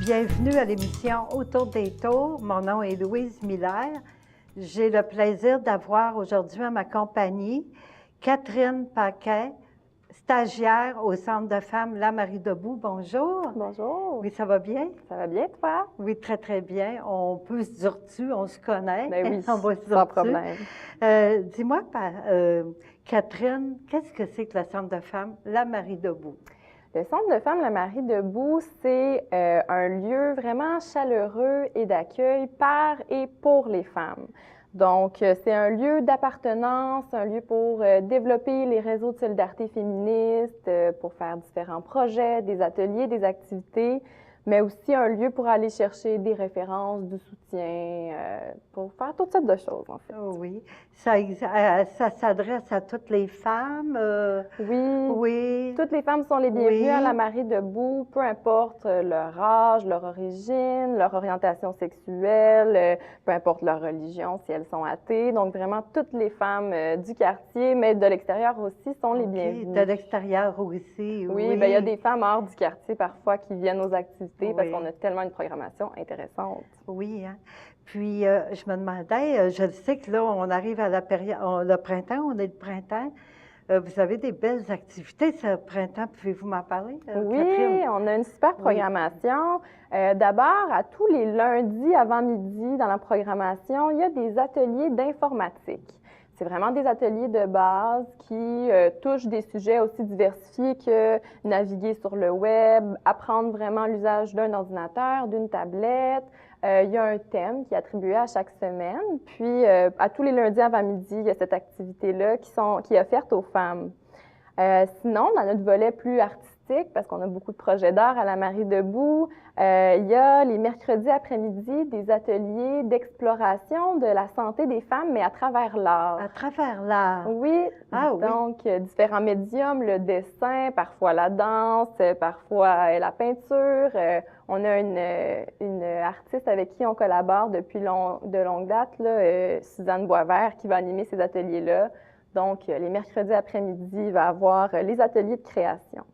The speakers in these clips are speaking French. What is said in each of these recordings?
Bienvenue à l'émission Autour des tours. Mon nom est Louise Miller. J'ai le plaisir d'avoir aujourd'hui à ma compagnie Catherine Paquet, stagiaire au Centre de femmes La Marie Debout. Bonjour. Bonjour. Oui, ça va bien? Ça va bien, toi? Oui, très, très bien. On peut se dire dessus, on se connaît. Ben oui, on va se dire sans dessus. problème. Dis-moi, Catherine, qu'est-ce que c'est que le Centre de femmes La Marie Debout? Le Centre de femmes La Marie Debout, c'est un lieu vraiment chaleureux et d'accueil par et pour les femmes. Donc, c'est un lieu d'appartenance, un lieu pour développer les réseaux de solidarité féministe, pour faire différents projets, des ateliers, des activités, mais aussi un lieu pour aller chercher des références, du soutien, pour faire toutes sortes de choses, en fait. Oh oui. Ça s'adresse à toutes les femmes? Oui. Oui. Toutes les femmes sont les bienvenues Oui. à La Marie Debout, peu importe leur âge, leur origine, leur orientation sexuelle, peu importe leur religion, si elles sont athées. Donc, vraiment, toutes les femmes du quartier, mais de l'extérieur aussi, sont les bienvenues. De l'extérieur aussi, Oui, bien, il y a des femmes hors du quartier parfois qui viennent aux activités parce Oui. qu'on a tellement une programmation intéressante. Oui, hein. Puis, je me demandais, je sais que là, on arrive à la période, le printemps, on est le printemps. Vous avez des belles activités ce printemps. Pouvez-vous m'en parler, Oui, Catherine? on a une super programmation. D'abord, à tous les lundis avant midi dans la programmation, il y a des ateliers d'informatique. C'est vraiment des ateliers de base qui touchent des sujets aussi diversifiés que naviguer sur le web, apprendre vraiment l'usage d'un ordinateur, d'une tablette. Il y a un thème qui est attribué à chaque semaine. Puis, à tous les lundis avant midi, il y a cette activité-là qui est offerte aux femmes. Sinon, dans notre volet plus artistique, parce qu'on a beaucoup de projets d'art à La Marie Debout, il y a les mercredis après-midi des ateliers d'exploration de la santé des femmes, mais à travers l'art. À travers l'art. Oui, donc différents médiums, le dessin, parfois la danse, parfois la peinture. On a une artiste avec qui on collabore depuis de longue date, là, Suzanne Boisvert, qui va animer ces ateliers-là. Donc, les mercredis après-midi, il va y avoir les ateliers de création.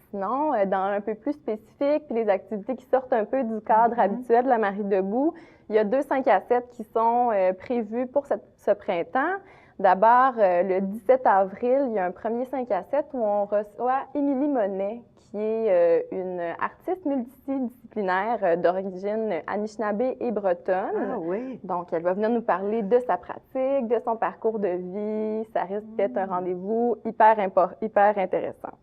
Sinon, dans un peu plus spécifique, puis les activités qui sortent un peu du cadre habituel de La Marie Debout, il y a 2 5 à 7 qui sont prévus pour ce printemps. D'abord, le 17 avril, il y a un premier 5 à 7 où on reçoit Émilie Monet, qui est une artiste multidisciplinaire d'origine anishinaabe et bretonne. Ah oui. Donc, elle va venir nous parler de sa pratique, de son parcours de vie. Ça risque d'être un rendez-vous hyper intéressant.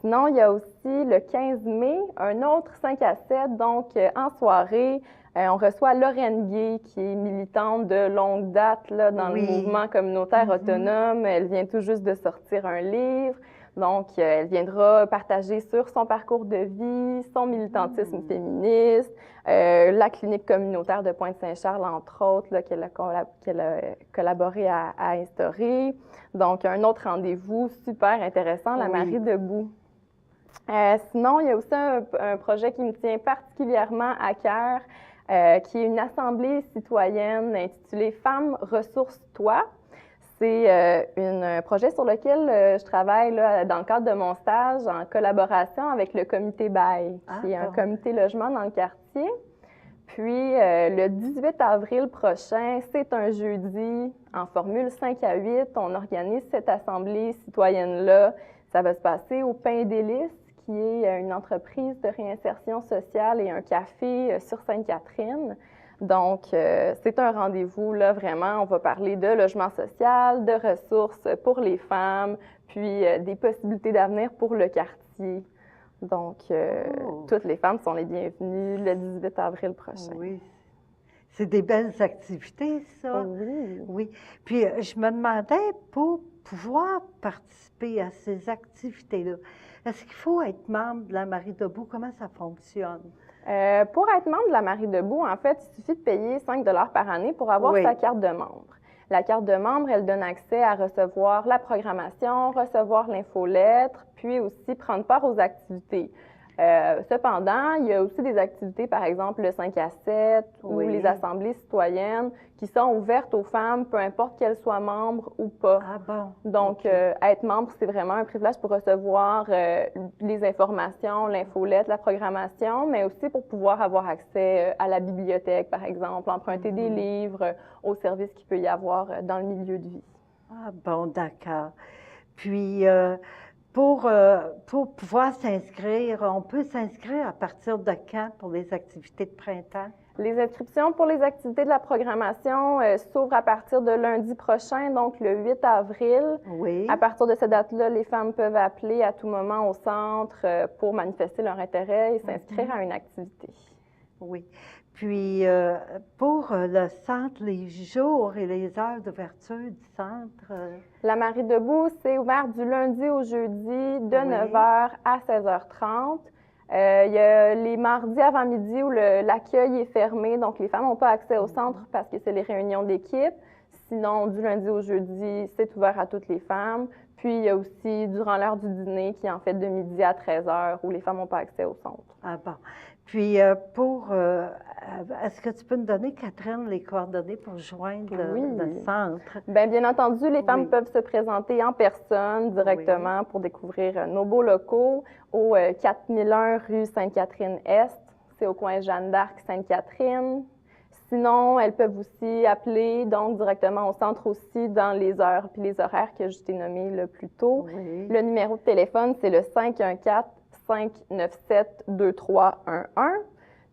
Sinon, il y a aussi le 15 mai, un autre 5 à 7, donc en soirée, on reçoit Lorraine Gay, qui est militante de longue date là, dans le mouvement communautaire autonome. Elle vient tout juste de sortir un livre. Donc, elle viendra partager sur son parcours de vie, son militantisme féministe, la clinique communautaire de Pointe-Saint-Charles, entre autres, là, qu'elle a collaboré à instaurer. Donc, un autre rendez-vous super intéressant, La Marie Debout. Sinon, il y a aussi un projet qui me tient particulièrement à cœur, qui est une assemblée citoyenne intitulée Femmes ressource-toi. C'est un projet sur lequel je travaille là, dans le cadre de mon stage en collaboration avec le comité Bail, qui est un comité logement dans le quartier. Puis, le 18 avril prochain, c'est un jeudi, en formule 5 à 8, on organise cette assemblée citoyenne-là. Ça va se passer au Pain et Délices, qui est une entreprise de réinsertion sociale et un café sur Sainte-Catherine. Donc, c'est un rendez-vous, là, vraiment, on va parler de logement social, de ressources pour les femmes, puis des possibilités d'avenir pour le quartier. Donc, toutes les femmes sont les bienvenues le 18 avril prochain. Oui. C'est des belles activités, ça. Oui. Oui. Puis, je me demandais, pour pouvoir participer à ces activités-là, est-ce qu'il faut être membre de La Marie Debout? Comment ça fonctionne? Pour être membre de La Marie Debout, en fait, il suffit de payer 5 $ par année pour avoir sa carte de membre. La carte de membre, elle donne accès à recevoir la programmation, recevoir l'infolettre, puis aussi prendre part aux activités. Cependant, il y a aussi des activités, par exemple le 5 à 7 ou Oui. les assemblées citoyennes qui sont ouvertes aux femmes, peu importe qu'elles soient membres ou pas. Ah bon? Donc, OK. être membre, c'est vraiment un privilège pour recevoir les informations, l'infolette, la programmation, mais aussi pour pouvoir avoir accès à la bibliothèque, par exemple, emprunter des livres, aux services qu'il peut y avoir dans le milieu de vie. Ah bon, d'accord. Puis, pour pouvoir s'inscrire, on peut s'inscrire à partir de quand pour les activités de printemps? Les inscriptions pour les activités de la programmation s'ouvrent à partir de lundi prochain, donc le 8 avril. Oui. À partir de cette date-là, les femmes peuvent appeler à tout moment au centre pour manifester leur intérêt et s'inscrire à une activité. Oui. Puis, pour le centre, les jours et les heures d'ouverture du centre? La Marie Debout, c'est ouvert du lundi au jeudi de Oui. 9h à 16h30. Il y a les mardis avant-midi où l'accueil est fermé, donc les femmes n'ont pas accès au centre parce que c'est les réunions d'équipe. Sinon, du lundi au jeudi, c'est ouvert à toutes les femmes. Puis, il y a aussi durant l'heure du dîner qui est en fait de midi à 13h où les femmes n'ont pas accès au centre. Ah bon. Puis, est-ce que tu peux nous donner, Catherine, les coordonnées pour joindre le centre? Bien entendu, les femmes Oui. peuvent se présenter en personne directement pour découvrir nos beaux locaux au 4001 rue Sainte-Catherine-Est. C'est au coin Jeanne d'Arc-Sainte-Catherine. Sinon, elles peuvent aussi appeler donc directement au centre aussi dans les heures puis les horaires que je t'ai nommés le plus tôt. Oui. Le numéro de téléphone, c'est le 514-597-2311.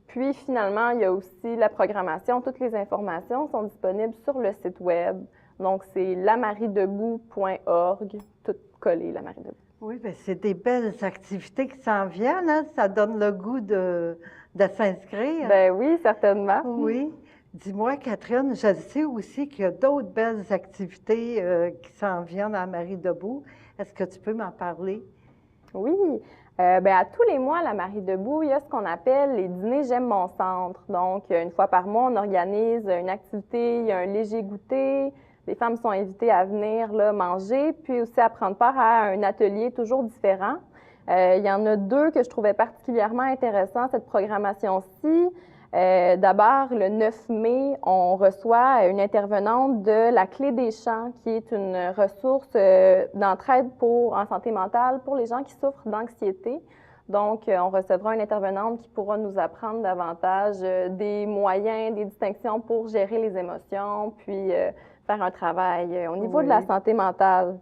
Puis finalement, il y a aussi la programmation. Toutes les informations sont disponibles sur le site web. Donc, c'est lamariedebout.org, tout collé, La Marie Debout. Oui, bien, c'est des belles activités qui s'en viennent, hein? Ça donne le goût de s'inscrire. Ben oui, certainement. Oui. Dis-moi, Catherine, je sais aussi qu'il y a d'autres belles activités qui s'en viennent à Marie Debout. Est-ce que tu peux m'en parler? Oui. À tous les mois, à la Marie Debout, il y a ce qu'on appelle les dîners J'aime mon centre. Donc, une fois par mois, on organise une activité, il y a un léger goûter. Les femmes sont invitées à venir là, manger, puis aussi à prendre part à un atelier toujours différent. Il y en a deux que je trouvais particulièrement intéressants, cette programmation-ci. D'abord, le 9 mai, on reçoit une intervenante de la Clé des Champs, qui est une ressource d'entraide en santé mentale pour les gens qui souffrent d'anxiété. Donc, on recevra une intervenante qui pourra nous apprendre davantage des moyens, des distinctions pour gérer les émotions, puis faire un travail au niveau de la santé mentale.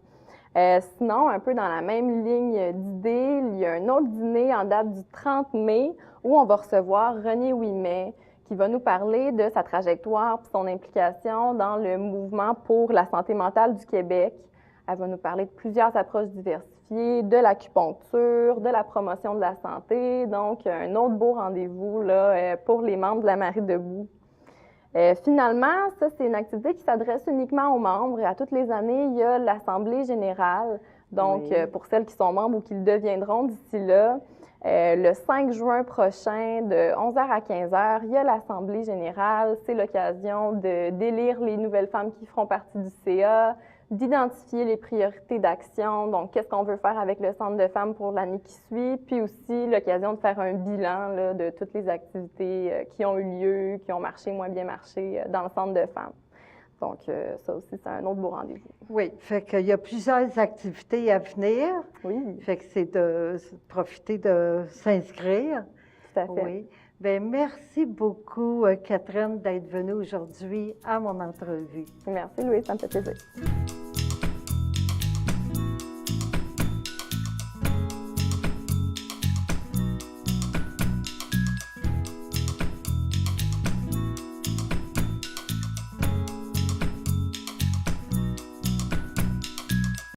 Sinon, un peu dans la même ligne d'idées, il y a un autre dîner en date du 30 mai où on va recevoir Renée Ouimet qui va nous parler de sa trajectoire et son implication dans le mouvement pour la santé mentale du Québec. Elle va nous parler de plusieurs approches diversifiées, de l'acupuncture, de la promotion de la santé. Donc, un autre beau rendez-vous là, pour les membres de la Marie Debout. Finalement, ça, c'est une activité qui s'adresse uniquement aux membres. Et à toutes les années, il y a l'Assemblée générale. Donc, pour celles qui sont membres ou qui le deviendront d'ici là, le 5 juin prochain, de 11h à 15h, il y a l'Assemblée générale. C'est l'occasion d'élire les nouvelles femmes qui feront partie du CA, d'identifier les priorités d'action, donc qu'est-ce qu'on veut faire avec le Centre de femmes pour l'année qui suit, puis aussi l'occasion de faire un bilan là, de toutes les activités qui ont eu lieu, qui ont marché, moins bien marché dans le Centre de femmes. Donc, ça aussi, c'est un autre beau rendez-vous. Oui, fait qu'il y a plusieurs activités à venir. Oui. Fait que c'est de profiter de s'inscrire. Tout à fait. Oui. Bien, merci beaucoup, Catherine, d'être venue aujourd'hui à mon entrevue. Merci, Louise, ça me fait plaisir.